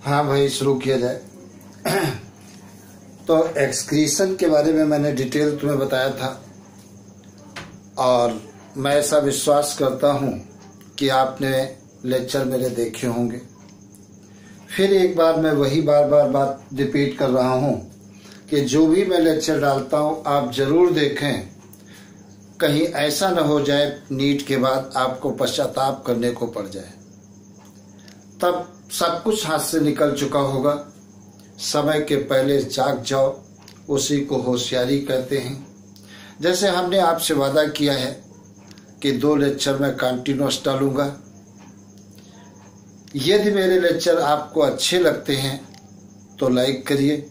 हाँ भाई, शुरू किया जाए। तो एक्सक्रीशन के बारे में मैंने डिटेल तुम्हें बताया था और मैं ऐसा विश्वास करता हूँ कि आपने लेक्चर मेरे देखे होंगे। फिर एक बार मैं वही बार बात रिपीट कर रहा हूँ कि जो भी मैं लेक्चर डालता हूँ आप ज़रूर देखें। कहीं ऐसा न हो जाए नीट के बाद आपको पश्चाताप करने को पड़ जाए। तब सब कुछ हाथ से निकल चुका होगा। समय के पहले जाग जाओ, उसी को होशियारी कहते हैं। जैसे हमने आपसे वादा किया है कि 2 लेक्चर मैं कंटिन्यूअस डालूंगा। यदि मेरे लेक्चर आपको अच्छे लगते हैं तो लाइक करिए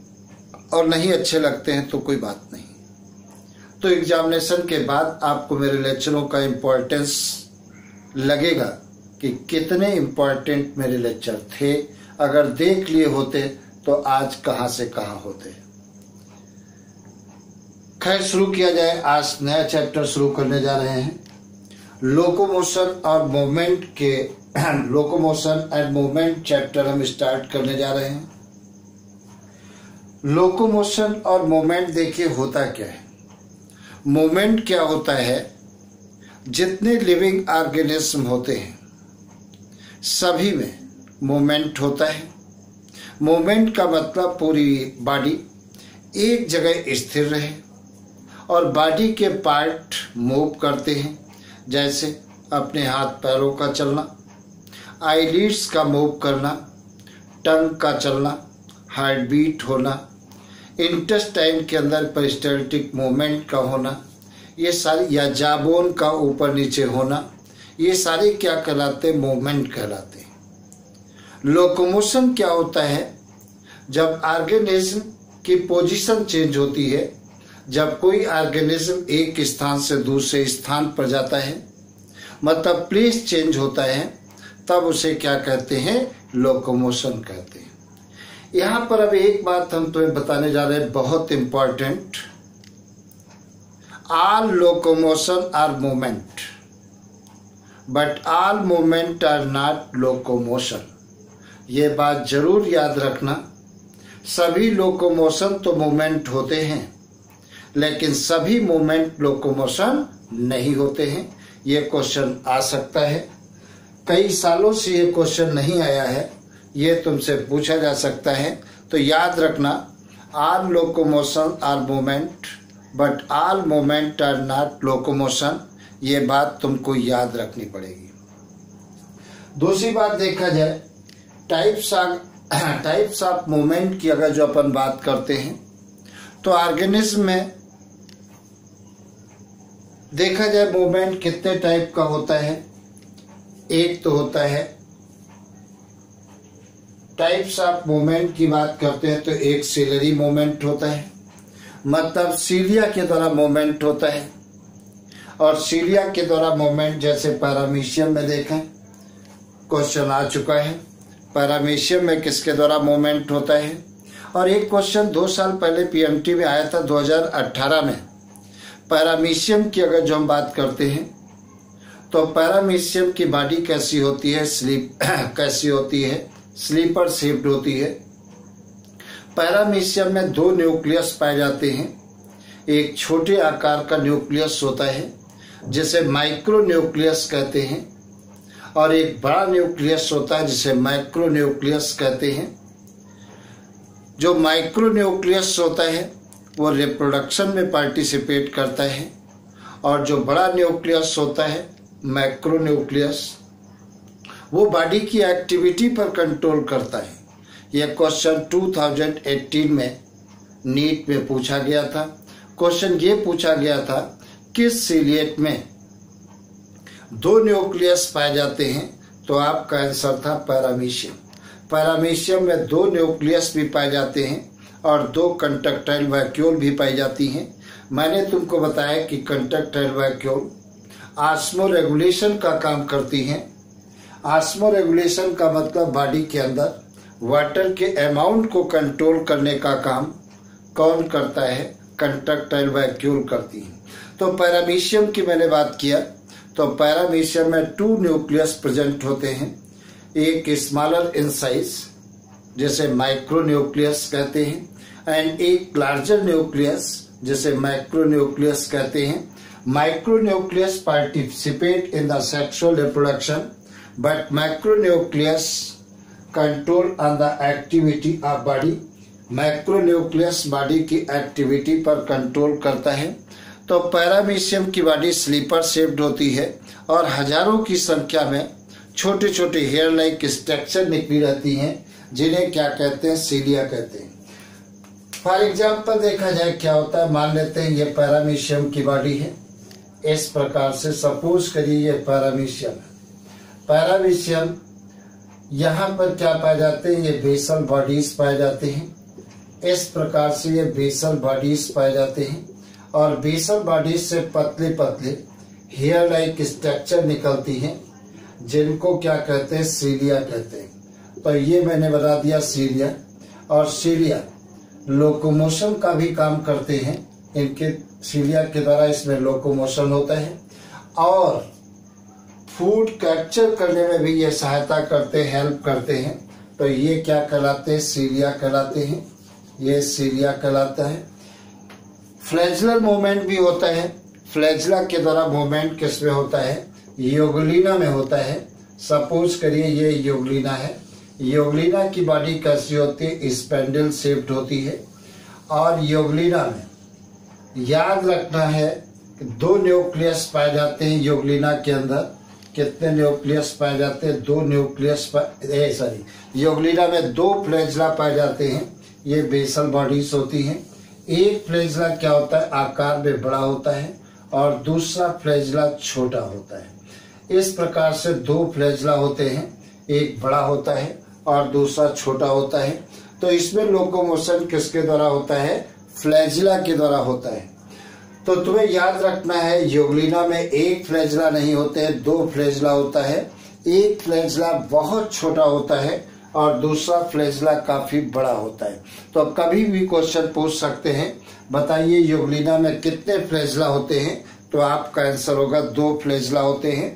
और नहीं अच्छे लगते हैं तो कोई बात नहीं। तो एग्जामिनेशन के बाद आपको मेरे लेक्चरों का इम्पोर्टेंस लगेगा कि कितने इम्पोर्टेंट मेरे लेक्चर थे। अगर देख लिए होते तो आज कहाँ से कहाँ होते। खैर, शुरू किया जाए। आज नया चैप्टर शुरू करने जा रहे हैं। लोकोमोशन और मूवमेंट के लोकोमोशन एंड मूवमेंट चैप्टर हम स्टार्ट करने जा रहे हैं। लोकोमोशन और मूवमेंट देखिए होता क्या है। मूवमेंट क्या होता है, जितने लिविंग ऑर्गेनिज्म होते हैं सभी में मूवमेंट होता है। मूवमेंट का मतलब पूरी बॉडी एक जगह स्थिर रहे और बॉडी के पार्ट मूव करते हैं, जैसे अपने हाथ पैरों का चलना, आईलिड्स का मूव करना, टंग का चलना, हार्ट बीट होना, इंटेस्टाइन के अंदर पेरिस्टाल्टिक मूवमेंट का होना, ये सारी, या जाबोन का ऊपर नीचे होना, ये सारे क्या कहलाते हैं, मूवमेंट कहलाते हैं। लोकोमोशन क्या होता है, जब ऑर्गेनिज्म की पोजीशन चेंज होती है, जब कोई ऑर्गेनिज्म एक स्थान से दूसरे स्थान पर जाता है, मतलब प्लेस चेंज होता है, तब उसे क्या कहते हैं, लोकोमोशन कहते हैं। यहाँ पर अब एक बात हम तुम्हें बताने जा रहे हैं, बहुत important. All locomotion are movement but all movement are not locomotion. ये बात जरूर याद रखना। सभी लोकोमोशन तो मूवमेंट होते हैं लेकिन सभी मूवमेंट लोकोमोशन नहीं होते हैं। ये क्वेश्चन आ सकता है। कई सालों से ये क्वेश्चन नहीं आया है, ये तुमसे पूछा जा सकता है। तो याद रखना, all locomotion are movement but all movement are not locomotion. ये बात तुमको याद रखनी पड़ेगी। दूसरी बात देखा जाए, टाइप्स ऑफ मूवमेंट की अगर जो अपन बात करते हैं तो ऑर्गेनिज्म में देखा जाए मूवमेंट कितने टाइप का होता है। एक तो होता है, टाइप्स ऑफ मूवमेंट की बात करते हैं तो एक सीलरी मूवमेंट होता है, मतलब सीलिया के द्वारा मूवमेंट होता है। और सीलिया के द्वारा मूवमेंट जैसे पैरामीशियम में देखें, क्वेश्चन आ चुका है, पैरामीशियम में किसके द्वारा मूवमेंट होता है। और एक क्वेश्चन 2 साल पहले पीएमटी में आया था 2018 में। पैरामीशियम की अगर जो हम बात करते हैं तो पैरामीशियम की बॉडी कैसी होती है, कैसी होती है, स्लीपर शेप्ड होती है। पैरामीशियम में 2 न्यूक्लियस पाए जाते हैं। एक छोटे आकार का न्यूक्लियस होता है जिसे माइक्रो न्यूक्लियस कहते हैं और एक बड़ा न्यूक्लियस होता है जिसे मैक्रो न्यूक्लियस कहते हैं। जो माइक्रो न्यूक्लियस होता है वो रिप्रोडक्शन में पार्टिसिपेट करता है और जो बड़ा न्यूक्लियस होता है, मैक्रो न्यूक्लियस, वो बॉडी की एक्टिविटी पर कंट्रोल करता है। यह क्वेश्चन 2018 में नीट में पूछा गया था। क्वेश्चन ये पूछा गया था, किस सीलिएट में 2 न्यूक्लियस पाए जाते हैं, तो आपका आंसर था पैरामीशियम। पैरामीशियम में 2 न्यूक्लियस भी पाए जाते हैं और 2 कंडक्टाइल वैक्यूल भी पाई जाती हैं। मैंने तुमको बताया कि कंडक्टाइल वैक्यूल ऑस्मो रेगुलेशन का काम करती हैं। ऑस्मो रेगुलेशन का मतलब बॉडी के अंदर वाटर के अमाउंट को कंट्रोल करने का काम कौन करता है, कंडक्टाइल वैक्यूल करती है। तो पैरामीशियम की मैंने बात किया तो पैरामीशियम में 2 न्यूक्लियस प्रेजेंट होते हैं, एक स्मॉलर इन साइज जिसे माइक्रोन्यूक्लियस कहते हैं, एंड एक लार्जर न्यूक्लियस जिसे मैक्रोन्यूक्लियस कहते हैं। Micronucleus participate in the sexual reproduction but macronucleus control on the activity of body. Macronucleus body की एक्टिविटी पर कंट्रोल करता है। तो पैरामीशियम की बॉडी स्लीपर शेप्ड होती है और हजारों की संख्या में छोटे छोटे हेयर लाइक स्ट्रक्चर निकली रहती हैं, जिन्हें क्या कहते हैं, सीलिया कहते हैं। फॉर एग्जाम्पल देखा जाए क्या होता है, मान लेते हैं ये पैरामीशियम की बॉडी है। इस प्रकार से सपोज करिए ये पैरामीशियम है। पैरामीशियम यहाँ पर क्या पाए जाते हैं, ये बेसल बॉडीज पाए जाते हैं। इस प्रकार से ये बेसल बॉडीज पाए जाते हैं और बेसल बॉडीज से पतले पतले हेयर लाइक स्ट्रक्चर निकलती हैं, जिनको क्या कहते हैं, सीलिया कहते हैं। तो ये मैंने बता दिया सीलिया। और सीलिया लोकोमोशन का भी काम करते हैं। इनके सीलिया के द्वारा इसमें लोकोमोशन होता है और फूड कैप्चर करने में भी ये सहायता करते, हेल्प करते हैं। तो ये क्या कहलाते हैं, सीलिया कहलाते हैं। ये सीलिया कहलाता है। फ्लैजलर मूवमेंट भी होता है। फ्लैजला के द्वारा मूवमेंट किसमें होता है, योगलिना में होता है। सपोज करिए ये योगलिना है। योगलिना की बॉडी कैसी होती है, स्पेंडल शेप्ड होती है। और योगलिना में याद रखना है कि 2 न्यूक्लियस पाए जाते हैं योगलिना के अंदर। कितने न्यूक्लियस पाए जाते हैं, 2 न्यूक्लियस योगलिना में 2 फ्लैजला पाए जाते हैं। ये बेसल बॉडीज होती हैं। एक फ्लैजला क्या होता है, आकार में बड़ा होता है और दूसरा फ्लैजला छोटा होता है। इस प्रकार से 2 फ्लैजला होते हैं, एक बड़ा होता है और दूसरा छोटा होता है। तो इसमें लोकोमोशन किसके द्वारा होता है, फ्लैजला के द्वारा होता है। तो तुम्हें याद रखना है योगलिना में एक फ्लैजला नहीं होते हैं, 2 फ्लैजला होता है। एक फ्लैजला बहुत छोटा होता है और दूसरा फ्लैजला काफी बड़ा होता है। तो कभी भी क्वेश्चन पूछ सकते हैं, बताइए योगलिना में कितने फ्लैजला होते हैं, तो आपका आंसर होगा 2 फ्लैजला होते हैं,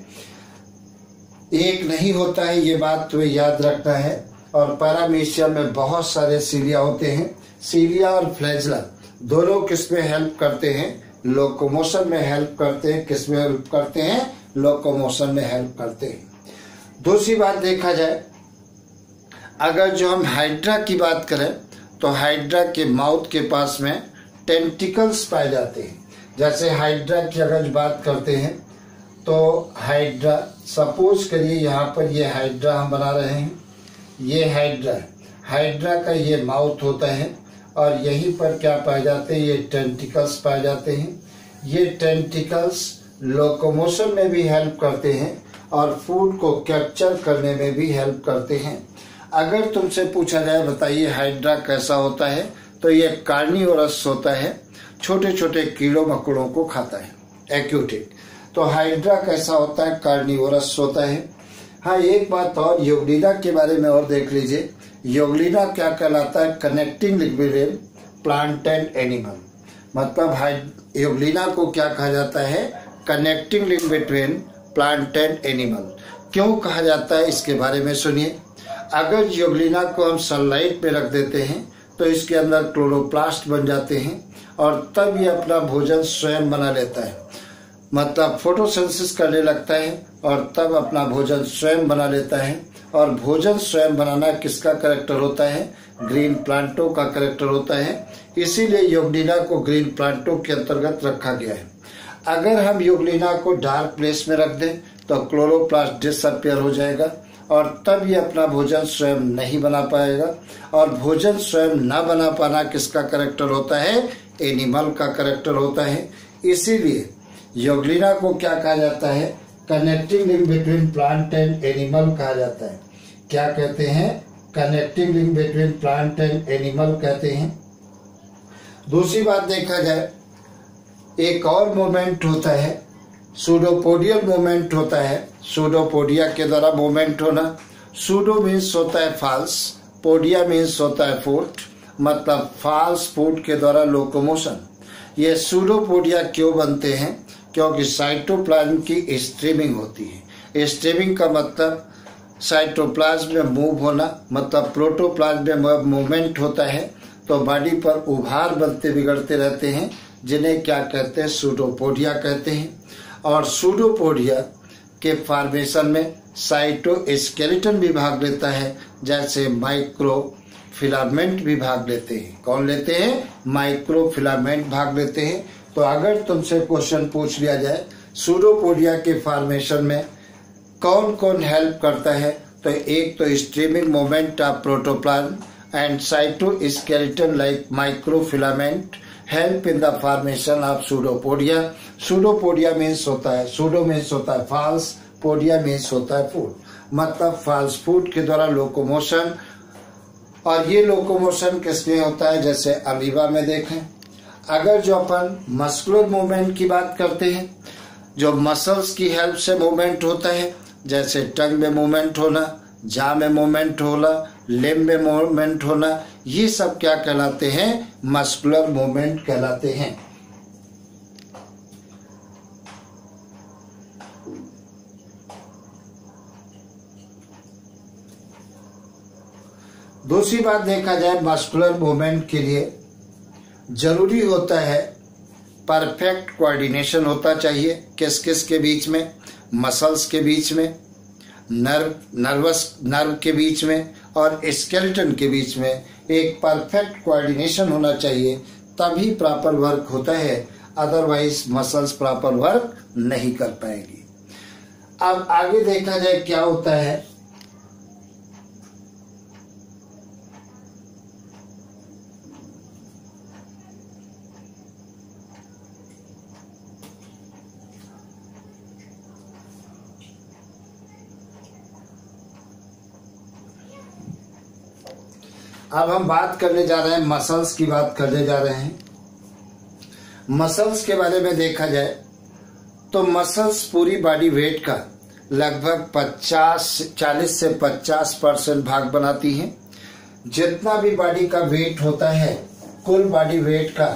एक नहीं होता है। ये बात तुम्हें याद रखना है। और पैरामीशियम में बहुत सारे सीलिया होते हैं। सीलिया और फ्लैजला दोनों किसमें हेल्प करते हैं, लोकोमोशन में हेल्प करते हैं। किसमें हेल्प करते हैं, लोकोमोशन में हेल्प करते हैं। दूसरी बात देखा जाए, अगर जो हम हाइड्रा की बात करें तो हाइड्रा के माउथ के पास में टेंटिकल्स पाए जाते हैं। जैसे हाइड्रा की अगर बात करते हैं तो हाइड्रा, सपोज करिए यहाँ पर ये हाइड्रा हम बना रहे हैं। ये हाइड्रा है। हाइड्रा का ये माउथ होता है और यहीं पर क्या पाए जाते हैं, ये टेंटिकल्स पाए जाते हैं। ये टेंटिकल्स लोकोमोशन में भी हेल्प करते हैं और फूड को कैप्चर करने में भी हेल्प करते हैं। अगर तुमसे पूछा जाए बताइए हाइड्रा कैसा होता है, तो ये कार्निवोरस होता है, छोटे छोटे कीड़ों मकोड़ों को खाता है, एक्यूटिक। तो हाइड्रा कैसा होता है, कार्निवोरस होता है। हाँ, एक बात और योगलिना के बारे में और देख लीजिए। योगलिना क्या कहलाता है, connecting link between plant and animal. मतलब योगलिना को क्या कहा जाता है, connecting link between plant and animal. क्यों कहा जाता है, इसके बारे में सुनिए। अगर योगलिना को हम सनलाइट में रख देते हैं तो इसके अंदर क्लोरोप्लास्ट बन जाते हैं और तब ये अपना भोजन स्वयं बना लेता है। मतलब फोटोसिंथेसिस करने लगता है और तब अपना भोजन स्वयं बना लेता है। और भोजन स्वयं बनाना किसका कैरेक्टर होता है, ग्रीन प्लांटों का कैरेक्टर होता है। इसीलिए योगलिना को ग्रीन प्लांटों के अंतर्गत रखा गया है। अगर हम योगलिना को डार्क प्लेस में रख दें तो क्लोरोप्लास्ट डिसअपियर हो जाएगा और तब ये अपना भोजन स्वयं नहीं बना पाएगा। और भोजन स्वयं न बना पाना किसका कैरेक्टर होता है, एनिमल का कैरेक्टर होता है। इसीलिए योगलिना को क्या कहा जाता है, connecting link between plant and animal कहा जाता है। क्या कहते हैं, connecting link between plant and animal कहते हैं। दूसरी बात देखा जाए, एक और मूवमेंट होता है, सूडोपोडियल मूवमेंट होता है। सूडोपोडिया के द्वारा मूवमेंट होना। सूडो मीन्स होता है फॉल्स, पोडिया मीन्स होता है फूट, मतलब फॉल्स फूट के द्वारा लोकोमोशन। ये सूडोपोडिया क्यों बनते हैं, क्योंकि साइटोप्लाज्म की स्ट्रीमिंग होती है। स्ट्रीमिंग का मतलब साइटोप्लाज्म में मूव होना, मतलब प्रोटोप्लाज्म में मूवमेंट होता है, तो बॉडी पर उभार बनते बिगड़ते रहते हैं, जिन्हें क्या कहते हैं, सूडोपोडिया कहते हैं। और सूडोपोडिया के फॉर्मेशन में साइटोस्केलेटन भी भाग लेता है, जैसे माइक्रोफिलामेंट भी भाग लेते हैं। कौन लेते हैं? माइक्रोफिलामेंट भाग लेते हैं। तो अगर तुमसे क्वेश्चन पूछ लिया जाए सूडोपोडिया के फॉर्मेशन में कौन कौन हेल्प करता है, तो एक तो streaming moment of protoplasm and cytoskeleton like microfilament help in the formation of pseudopodia. Pseudopodia means होता है, सूडो मीन्स होता है फॉल्स, पोडिया मीन्स होता है फूड, मतलब फॉल्स फूड के द्वारा लोकोमोशन। और ये लोकोमोशन किसमें होता है? जैसे अमीबा में देखें। अगर जो अपन मस्कुलर मूवमेंट की बात करते हैं, जो मसल्स की हेल्प से मूवमेंट होता है, जैसे टंग में मूवमेंट होना, जा में मूवमेंट होना, लिम्ब में मूवमेंट होना, ये सब क्या कहलाते हैं? मस्कुलर मूवमेंट कहलाते हैं। दूसरी बात देखा जाए, मस्कुलर मूवमेंट के लिए जरूरी होता है परफेक्ट कोऑर्डिनेशन होता चाहिए। किस किस के बीच में? मसल्स के बीच में, नर्व के बीच में और स्केलेटन के बीच में एक परफेक्ट कोऑर्डिनेशन होना चाहिए, तभी प्रॉपर वर्क होता है, अदरवाइज मसल्स प्रॉपर वर्क नहीं कर पाएगी। अब आगे देखा जाए क्या होता है। अब हम बात करने जा रहे हैं, मसल्स की बात करने जा रहे हैं। मसल्स के बारे में देखा जाए तो मसल्स पूरी बॉडी वेट का लगभग 40 से 50% भाग बनाती हैं। जितना भी बॉडी का वेट होता है, कुल बॉडी वेट का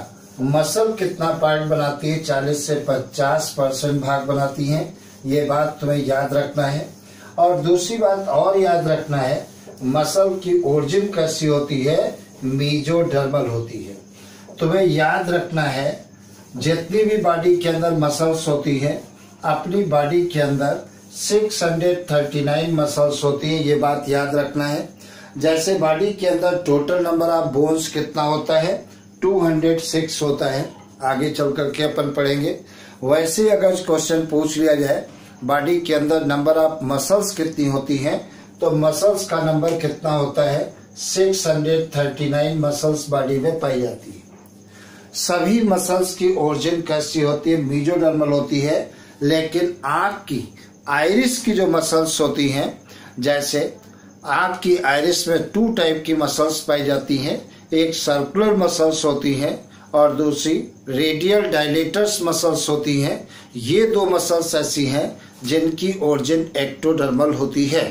मसल कितना पार्ट बनाती है? 40 से 50% भाग बनाती हैं। ये बात तुम्हें याद रखना है। और दूसरी बात और याद रखना है, मसल की ओरिजिन कैसी होती है? मीजोडर्मल होती है। तुम्हें याद रखना है, जितनी भी बॉडी के अंदर मसल्स होती है, अपनी बॉडी के अंदर 639 मसल्स होती है, ये बात याद रखना है। जैसे बॉडी के अंदर टोटल नंबर ऑफ बोन्स कितना होता है? 206 होता है, आगे चल करके अपन पढ़ेंगे। वैसे अगर क्वेश्चन पूछ लिया जाए बॉडी के अंदर नंबर ऑफ मसल्स कितनी होती हैं, तो मसल्स का नंबर कितना होता है? 639 मसल्स बॉडी में पाई जाती है। सभी मसल्स की ओरिजिन कैसी होती है? मीजोडर्मल होती है। लेकिन आंख की आइरिस की जो मसल्स होती हैं, जैसे आंख की आइरिस में 2 टाइप की मसल्स पाई जाती हैं, एक सर्कुलर मसल्स होती हैं और दूसरी रेडियल डायलेटर्स मसल्स होती हैं। ये 2 मसल्स ऐसी हैं जिनकी ओरिजिन एक्टोडर्मल होती है।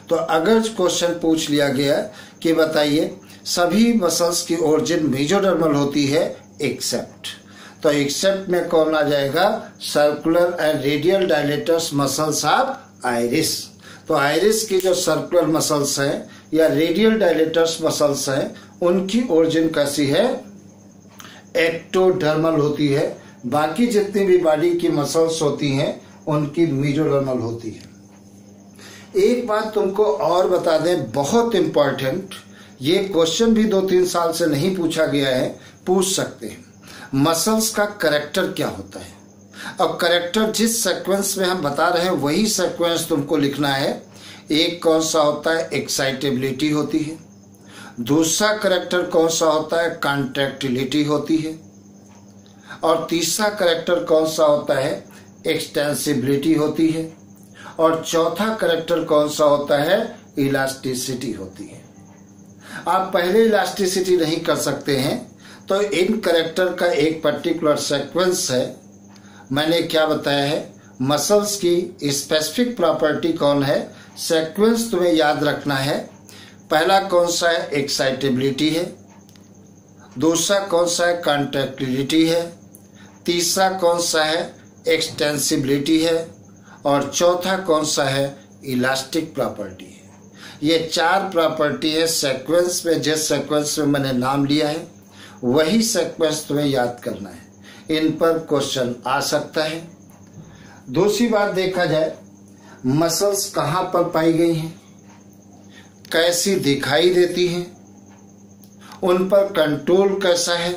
तो अगर क्वेश्चन पूछ लिया गया कि बताइए सभी मसल्स की ओरिजिन मेजोडर्मल होती है एक्सेप्ट, तो एक्सेप्ट में कौन आ जाएगा? Circular and radial dilators muscles of iris. तो आइरिस की जो सर्कुलर मसल्स हैं या रेडियल डायलेटर्स मसल्स हैं, उनकी ओरिजिन कैसी है? एक्टोडर्मल होती है। बाकी जितनी भी बॉडी की मसल्स होती हैं उनकी मेजोडर्मल होती है। एक बात तुमको और बता दें, बहुत इंपॉर्टेंट, ये क्वेश्चन भी 2-3 साल से नहीं पूछा गया है, पूछ सकते हैं। मसल्स का कैरेक्टर क्या होता है? अब कैरेक्टर जिस सीक्वेंस में हम बता रहे हैं वही सीक्वेंस तुमको लिखना है। एक कौन सा होता है? एक्साइटेबिलिटी होती है। दूसरा कैरेक्टर कौन सा होता है? कॉन्ट्रैक्टिलिटी होती है। और तीसरा कैरेक्टर कौन सा होता है? एक्सटेंसिबिलिटी होती है। और चौथा कैरेक्टर कौन सा होता है? इलास्टिसिटी होती है। आप पहले इलास्टिसिटी नहीं कर सकते हैं, तो इन कैरेक्टर का एक पर्टिकुलर सीक्वेंस है। मैंने क्या बताया है? मसल्स की स्पेसिफिक प्रॉपर्टी कौन है? सीक्वेंस तुम्हें याद रखना है। पहला कौन सा है? एक्साइटेबिलिटी है। दूसरा कौन सा है? कॉन्ट्रैक्टिलिटी है। तीसरा कौन सा है? एक्सटेंसिबिलिटी है। और चौथा कौन सा है? इलास्टिक प्रॉपर्टी है। ये 4 प्रॉपर्टी है सीक्वेंस में। जिस सीक्वेंस में मैंने नाम लिया है वही सीक्वेंस तुम्हें याद करना है। इन पर क्वेश्चन आ सकता है। दूसरी बात देखा जाए, मसल्स कहाँ पर पाई गई हैं, कैसी दिखाई देती हैं, उन पर कंट्रोल कैसा है,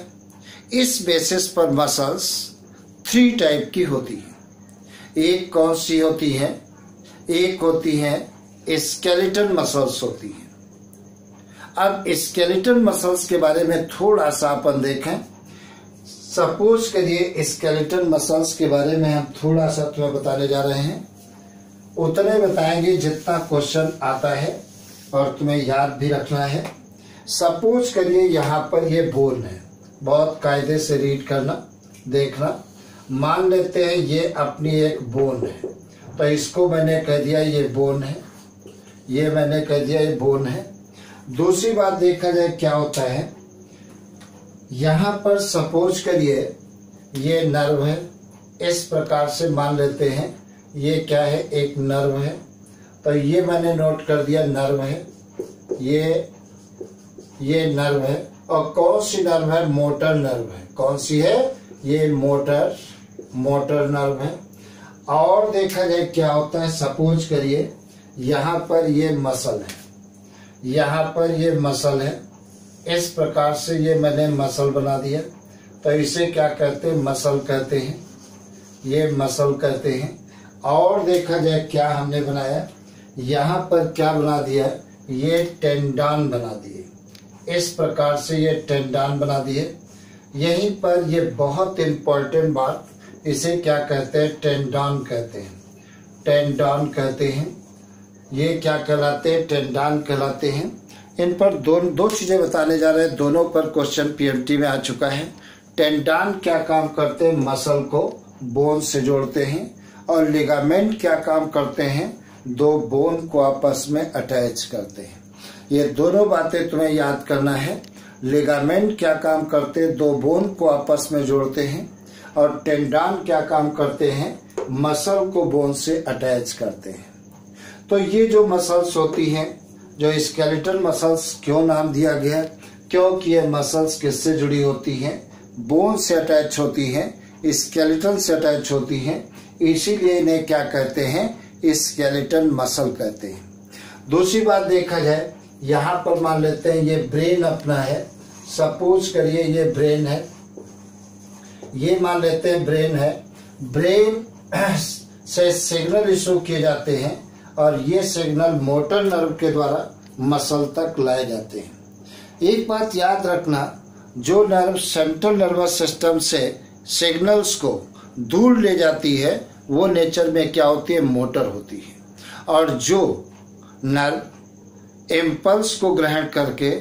इस बेसिस पर मसल्स 3 टाइप की होती हैं। एक कौन सी होती है? एक होती है स्केलेटल मसल्स होती हैं। अब स्केलेटल मसल्स के बारे में थोड़ा सा अपन देखें। सपोज करिए स्केलेटल मसल्स के बारे में हम थोड़ा सा तुम्हें बताने जा रहे हैं। उतने बताएंगे जितना क्वेश्चन आता है और तुम्हें याद भी रखना है। सपोज करिए यहाँ पर ये बोन है, बहुत कायदे से रीड करना, देखना। मान लेते हैं ये अपनी एक बोन है, तो इसको मैंने कह दिया ये बोन है, ये मैंने कह दिया ये बोन है। दूसरी बात देखा जाए क्या होता है, यहाँ पर सपोज करिए ये नर्व है, इस प्रकार से मान लेते हैं ये क्या है, एक नर्व है। तो ये मैंने नोट कर दिया नर्व है, ये नर्व है। और कौन सी नर्व है? मोटर नर्व है। कौन सी है? ये मोटर नर्व है। और देखा जाए क्या होता है, सपोज करिए यहाँ पर ये मसल है, यहाँ पर ये मसल है। इस प्रकार से ये मैंने मसल बना दिया, तो इसे क्या कहते हैं? मसल कहते हैं, ये मसल कहते हैं। और देखा जाए क्या हमने बनाया, यहाँ पर क्या बना दिया, ये टेंडन बना दिए। इस प्रकार से ये टेंडन बना दिए। यहीं पर ये बहुत इंपॉर्टेंट बात, इसे क्या कहते हैं? टेंडन कहते हैं, टेंडन कहते हैं। ये क्या कहलाते हैं? टेंडन कहलाते हैं। इन पर दो चीजें बताने जा रहे हैं, दोनों पर क्वेश्चन पीएमटी में आ चुका है। टेंडन क्या काम करते हैं? मसल को बोन से जोड़ते हैं। और लिगामेंट क्या काम करते हैं? 2 बोन को आपस में अटैच करते हैं। ये दोनों बातें तुम्हें याद करना है। लिगामेंट क्या काम करते हैं? 2 बोन को आपस में जोड़ते हैं। और टेंडन क्या काम करते हैं? मसल को बोन से अटैच करते हैं। तो ये जो मसल्स होती हैं, जो स्केलेटल मसल्स क्यों नाम दिया गया? क्योंकि ये मसल्स किससे जुड़ी होती हैं? बोन से अटैच होती हैं, स्केलेटल से अटैच होती हैं। इसीलिए इन्हें क्या कहते हैं? स्केलेटल मसल कहते हैं। दूसरी बात देखा जाए, यहाँ पर मान लेते हैं ये ब्रेन अपना है। सपोज करिए ये ब्रेन है, ये मान लेते हैं ब्रेन है। ब्रेन से सिग्नल इशू किए जाते हैं और ये सिग्नल मोटर नर्व के द्वारा मसल तक लाए जाते हैं। एक बात याद रखना, जो नर्व सेंट्रल नर्वस सिस्टम से सिग्नल्स को दूर ले जाती है वो नेचर में क्या होती है? मोटर होती है। और जो नर्व इम्पल्स को ग्रहण करके,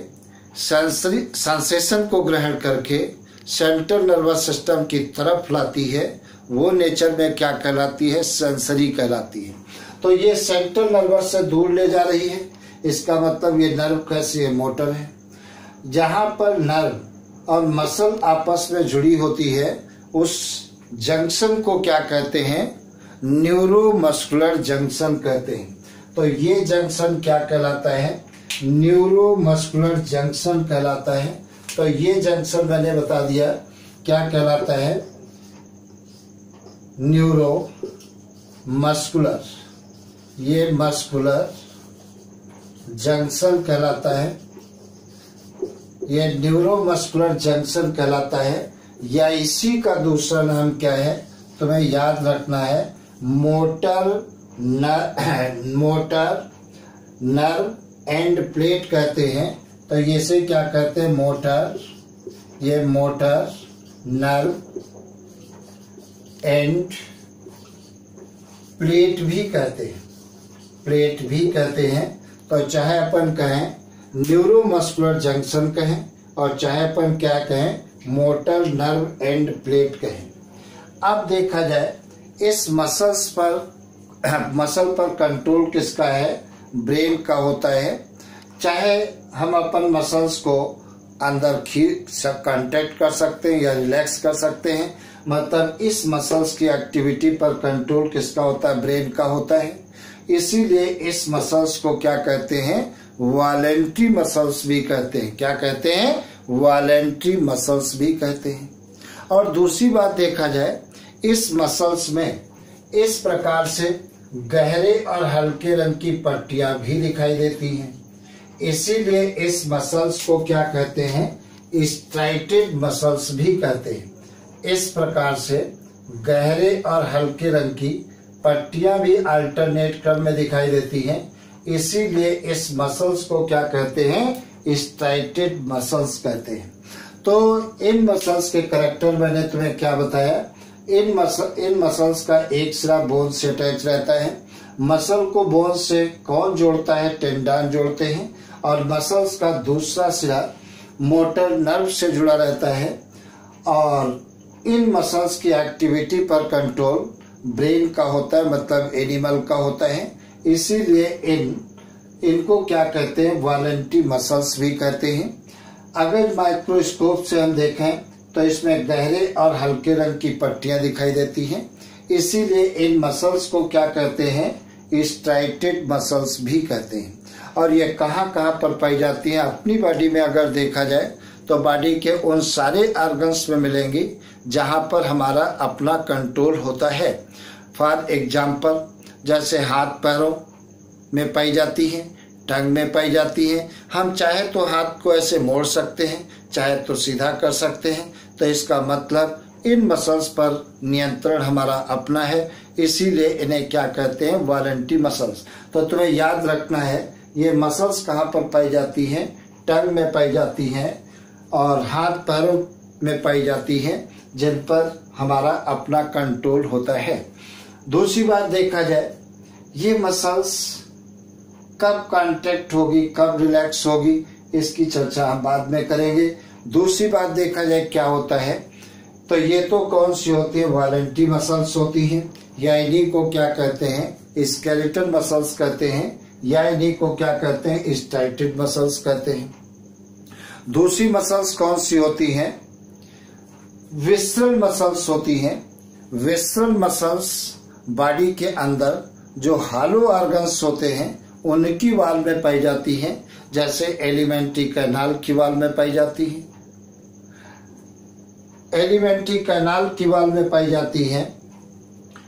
सेंसेशन को ग्रहण करके सेंट्रल नर्वस सिस्टम की तरफ लाती है वो नेचर में क्या कहलाती है? सेंसरी कहलाती है। तो ये सेंट्रल नर्वस से दूर ले जा रही है, इसका मतलब ये नर्व कैसी है? मोटर है। जहां पर नर्व और मसल आपस में जुड़ी होती है उस जंक्शन को क्या कहते हैं? न्यूरोमस्कुलर जंक्शन कहते हैं। तो ये जंक्शन क्या कहलाता है? न्यूरोमस्कुलर जंक्शन कहलाता है। तो ये जंक्शन मैंने बता दिया क्या कहलाता है? न्यूरो मस्कुलर, ये मस्कुलर जंक्शन कहलाता है, ये न्यूरोमस्कुलर जंक्शन कहलाता है। या इसी का दूसरा नाम क्या है तुम्हें याद रखना है? मोटर नर्व एंड प्लेट कहते हैं। तो ये से क्या कहते हैं? मोटर, ये मोटर नर्व एंड प्लेट भी कहते हैं, प्लेट भी कहते हैं। तो चाहे अपन कहें न्यूरोमस्कुलर जंक्शन कहें और चाहे अपन क्या कहें? मोटर नर्व एंड प्लेट कहें। अब देखा जाए इस मसल पर कंट्रोल किसका है? ब्रेन का होता है। चाहे हम अपन मसल्स को अंदर कांटेक्ट कर सकते हैं या रिलैक्स कर सकते हैं, मतलब इस मसल्स की एक्टिविटी पर कंट्रोल किसका होता है? ब्रेन का होता है। इसीलिए इस मसल्स को क्या कहते हैं, वॉलेंट्री मसल्स भी कहते हैं। क्या कहते हैं, वॉलेंट्री मसल्स भी कहते हैं। और दूसरी बात देखा जाए, इस मसल्स में इस प्रकार से गहरे और हल्के रंग की पट्टियां भी दिखाई देती हैं। इसीलिए इस मसल्स को क्या कहते हैं, स्ट्राइटेड मसल्स भी कहते हैं। इस प्रकार से गहरे और हल्के रंग की पट्टियां भी अल्टरनेट क्रम में दिखाई देती हैं। इसीलिए इस मसल्स को क्या कहते हैं, स्ट्राइटेड मसल्स कहते हैं। तो इन मसल्स के कैरेक्टर मैंने तुम्हें क्या बताया, इन मसल्स का एक सिरा बोन से अटैच रहता है। मसल को बोन से कौन जोड़ता है, टेंडन जोड़ते हैं। और मसल्स का दूसरा सिरा मोटर नर्व से जुड़ा रहता है। और इन मसल्स की एक्टिविटी पर कंट्रोल ब्रेन का होता है, मतलब एनिमल का होता है। इसीलिए इनको क्या कहते हैं, वॉलेंट्री मसल्स भी कहते हैं। अगर माइक्रोस्कोप से हम देखें तो इसमें गहरे और हल्के रंग की पट्टियां दिखाई देती हैं। इसीलिए इन मसल्स को क्या कहते हैं, स्ट्राइटेड मसल्स भी कहते हैं। और ये कहाँ कहाँ पर पाई जाती हैं, अपनी बॉडी में अगर देखा जाए तो बॉडी के उन सारे ऑर्गन्स में मिलेंगी जहाँ पर हमारा अपना कंट्रोल होता है। फॉर एग्जाम्पल, जैसे हाथ पैरों में पाई जाती है, टंग में पाई जाती है। हम चाहे तो हाथ को ऐसे मोड़ सकते हैं, चाहे तो सीधा कर सकते हैं। तो इसका मतलब इन मसल्स पर नियंत्रण हमारा अपना है। इसीलिए इन्हें क्या कहते हैं, वॉलेंट्री मसल्स। तो तुम्हें याद रखना है, ये मसल्स कहाँ पर पाई जाती हैं, टंग में पाई जाती हैं और हाथ पैरों में पाई जाती हैं, जिन पर हमारा अपना कंट्रोल होता है। दूसरी बात देखा जाए, ये मसल्स कब कॉन्ट्रैक्ट होगी, कब रिलैक्स होगी, इसकी चर्चा हम बाद में करेंगे। दूसरी बात देखा जाए क्या होता है, तो ये तो कौन सी होती है, वॉलेंट्री मसल्स होती हैं, या इन्हीं को क्या कहते हैं, स्केलेटल मसल्स कहते हैं, या इन्हीं को क्या कहते हैं, स्ट्राइटेड मसल्स कहते हैं। दूसरी मसल्स कौन सी होती हैं, विसरल मसल्स होती हैं। विसरल मसल्स बॉडी के अंदर जो हॉलो ऑर्गन्स होते हैं उनकी वाल में पाई जाती हैं। जैसे एलिमेंट्री कैनाल की वाल में पाई जाती है, एलिमेंट्री कैनाल की वाल में पाई जाती है,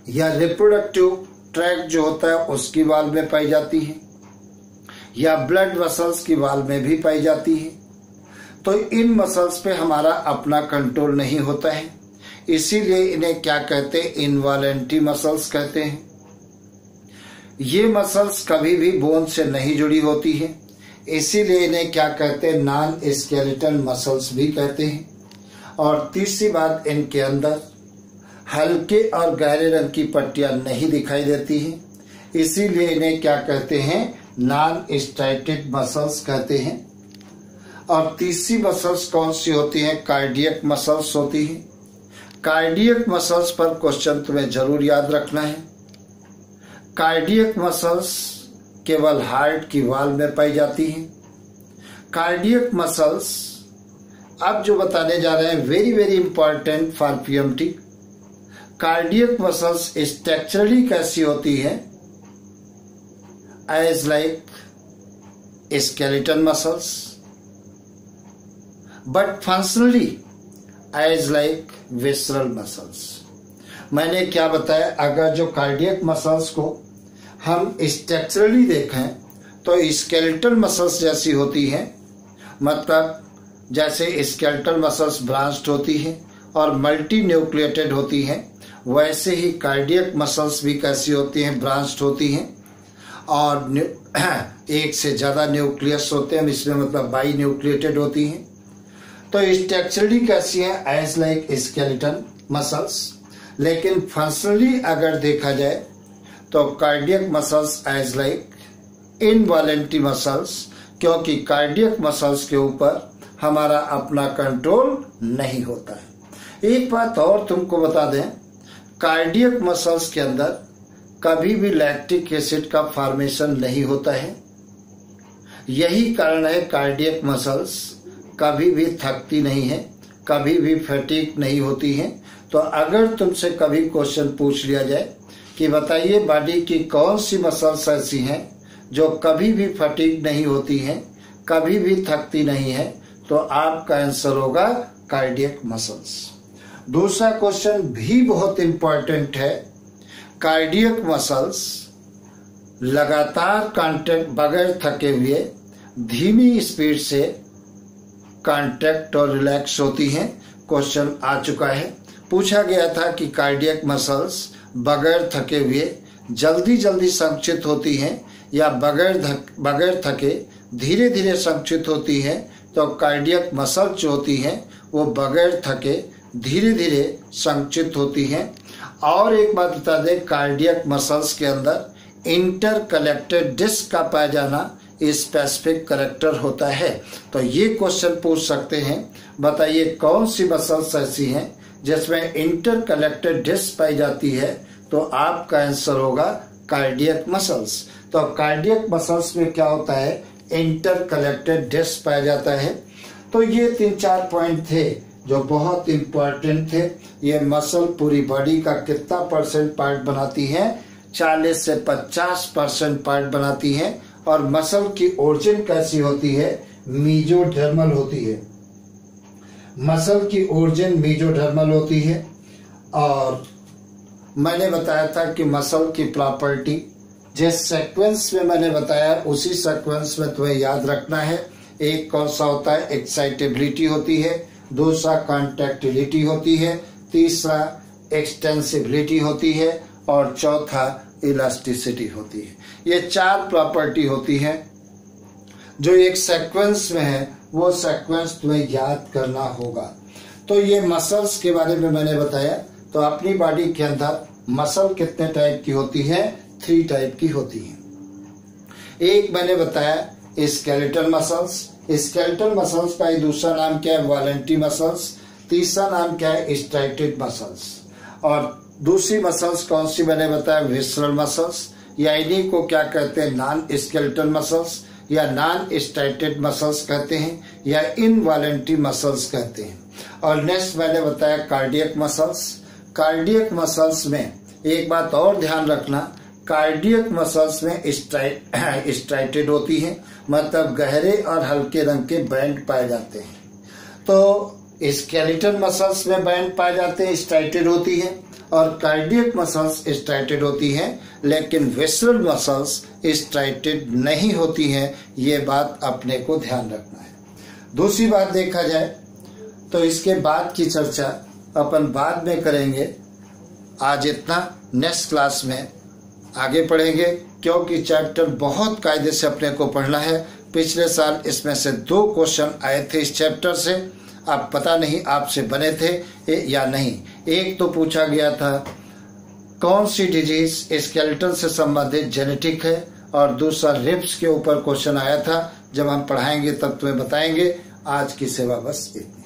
या रिप्रोडक्टिव ट्रैक्ट जो होता है उसकी वाल में पाई जाती है, या ब्लड वेसल्स की वाल में भी पाई जाती है। तो इन मसल्स पे हमारा अपना कंट्रोल नहीं होता है। इसीलिए इन्हें क्या कहते हैं, इनवॉलेंट्री मसल्स कहते हैं। ये मसल्स कभी भी बोन से नहीं जुड़ी होती है। इसीलिए इन्हें क्या कहते हैं, नॉन स्केलेटल मसल्स भी कहते हैं। और तीसरी बात, इनके अंदर हल्के और गहरे रंग की पट्टियां नहीं दिखाई देती हैं। इसीलिए इन्हें क्या कहते हैं, नॉन स्ट्राइटेड मसल्स कहते हैं। और तीसरी मसल्स कौन सी होती हैं, कार्डियक मसल्स होती हैं। कार्डियक मसल्स पर क्वेश्चन तुम्हें जरूर याद रखना है। कार्डियक मसल्स केवल हार्ट की वाल में पाई जाती हैं। कार्डियक मसल्स अब जो बताने जा रहे हैं, very very important for PMT. Cardiac muscles structurally कैसी होती है, as like skeletal muscles, but functionally as like visceral muscles. मैंने क्या बताया, अगर जो कार्डियक मसल्स को हम स्ट्रक्चरली देखें तो स्केलेटल मसल्स जैसी होती हैं, मतलब जैसे स्केलेटल मसल्स ब्रांच्ड होती हैं और मल्टी न्यूक्लिएटेड होती हैं, वैसे ही कार्डियक मसल्स भी कैसी होती हैं, ब्रांच्ड होती हैं और एक से ज्यादा न्यूक्लियस होते हैं, इसमें मतलब बाई न्यूक्लिएटेड होती हैं। तो स्ट्रक्चरली कैसी है, एज लाइक स्केलेटल मसल्स। लेकिन फंक्शनली अगर देखा जाए तो cardiac muscles as like involuntary muscles, क्योंकि कार्डियक मसल्स के ऊपर हमारा अपना कंट्रोल नहीं होता है। एक बात और तुमको बता दें, कार्डियक मसल्स के अंदर कभी भी लैक्टिक एसिड का फॉर्मेशन नहीं होता है। यही कारण है कार्डियक मसल्स कभी भी थकती नहीं है, कभी भी फैटिग नहीं होती है। तो अगर तुमसे कभी क्वेश्चन पूछ लिया जाए कि बताइए बॉडी की कौन सी मसल्स ऐसी हैं जो कभी भी फटीग नहीं होती हैं, कभी भी थकती नहीं है। तो आपका आंसर होगा कार्डियक मसल्स। दूसरा क्वेश्चन भी बहुत इंपॉर्टेंट है। कार्डियक मसल्स लगातार कॉन्ट्रैक्ट बगैर थके हुए धीमी स्पीड से कॉन्ट्रैक्ट और रिलैक्स होती हैं। क्वेश्चन आ चुका है, पूछा गया था कि कार्डियक मसल्स बगैर थके हुए जल्दी जल्दी संकुचित होती हैं या बगैर थके धीरे धीरे संकुचित होती हैं। तो कार्डियक मसल जो होती हैं वो बगैर थके धीरे धीरे संकुचित होती हैं। और एक बात बता दें, कार्डियक मसल्स के अंदर इंटरकनेक्टेड डिस्क का पाया जाना स्पेसिफिक करैक्टर होता है। तो ये क्वेश्चन पूछ सकते हैं, बताइए कौन सी मसल्स ऐसी हैं जिसमें इंटरकनेक्टेड डिस्क पाई जाती है। तो आपका आंसर होगा कार्डियक मसल्स। तो कार्डियक मसल्स में क्या होता है, इंटरकनेक्टेड डिस्क पाया जाता है। तो ये 3-4 पॉइंट थे जो बहुत इंपॉर्टेंट थे। ये मसल पूरी बॉडी का कितना % पार्ट बनाती है, 40 से 50% पार्ट बनाती है। और मसल की ओरिजिन कैसी होती है, मीजोडर्मल होती है। मसल की ओरिजिन मीजोडर्मल होती है। और मैंने बताया था कि मसल की प्रॉपर्टी जिस सीक्वेंस में मैंने बताया उसी सीक्वेंस में तुम्हें याद रखना है। एक कौन सा होता है, एक्साइटेबिलिटी होती है, दूसरा कॉन्ट्रैक्टिलिटी होती है, तीसरा एक्सटेंसिबिलिटी होती है और चौथा इलास्टिसिटी होती है। ये 4 प्रॉपर्टी होती है जो एक सीक्वेंस में है, वो सीक्वेंस तुम्हें याद करना होगा। तो ये मसल्स के बारे में मैंने बताया। तो अपनी बॉडी के अंदर मसल कितने टाइप की होती है, 3 टाइप की होती है। एक मैंने बताया स्केलेटल मसल्स। स्केलेटल मसल्स का दूसरा नाम क्या है, वॉलेंट्री मसल्स। तीसरा नाम क्या है, स्ट्राइटेड मसल्स। और दूसरी मसल्स कौन सी मैंने बताया, विसरल मसल्स, या इन्हीं को क्या कहते हैं, नॉन स्केलेटल मसल्स या नॉन स्ट्राइटेड मसल्स कहते हैं, या इनवॉलेंट्री मसल्स कहते हैं। और नेक्स्ट मैंने बताया कार्डियक मसल्स। कार्डियक मसल्स में एक बात और ध्यान रखना, कार्डियक मसल्स में स्ट्राइटेड होती हैं, मतलब गहरे और हल्के रंग के बैंड पाए जाते हैं। तो स्केलेटल मसल्स में बैंड पाए जाते हैं, स्ट्राइटेड होती है। और कार्डियक मसल्स स्ट्राइटेड होती हैं, लेकिन विसरल मसल्स स्ट्राइटेड नहीं होती हैं। ये बात अपने को ध्यान रखना है। दूसरी बात देखा जाए तो इसके बाद की चर्चा अपन बाद में करेंगे। आज इतना, नेक्स्ट क्लास में आगे पढ़ेंगे, क्योंकि चैप्टर बहुत कायदे से अपने को पढ़ना है। पिछले साल इसमें से 2 क्वेश्चन आए थे इस चैप्टर से। अब पता नहीं आपसे बने थे या नहीं। एक तो पूछा गया था कौन सी डिजीज स्केलेटन से संबंधित जेनेटिक है, और दूसरा रिब्स के ऊपर क्वेश्चन आया था। जब हम पढ़ाएंगे तब तुम्हें बताएंगे। आज की सेवा बस इतनी।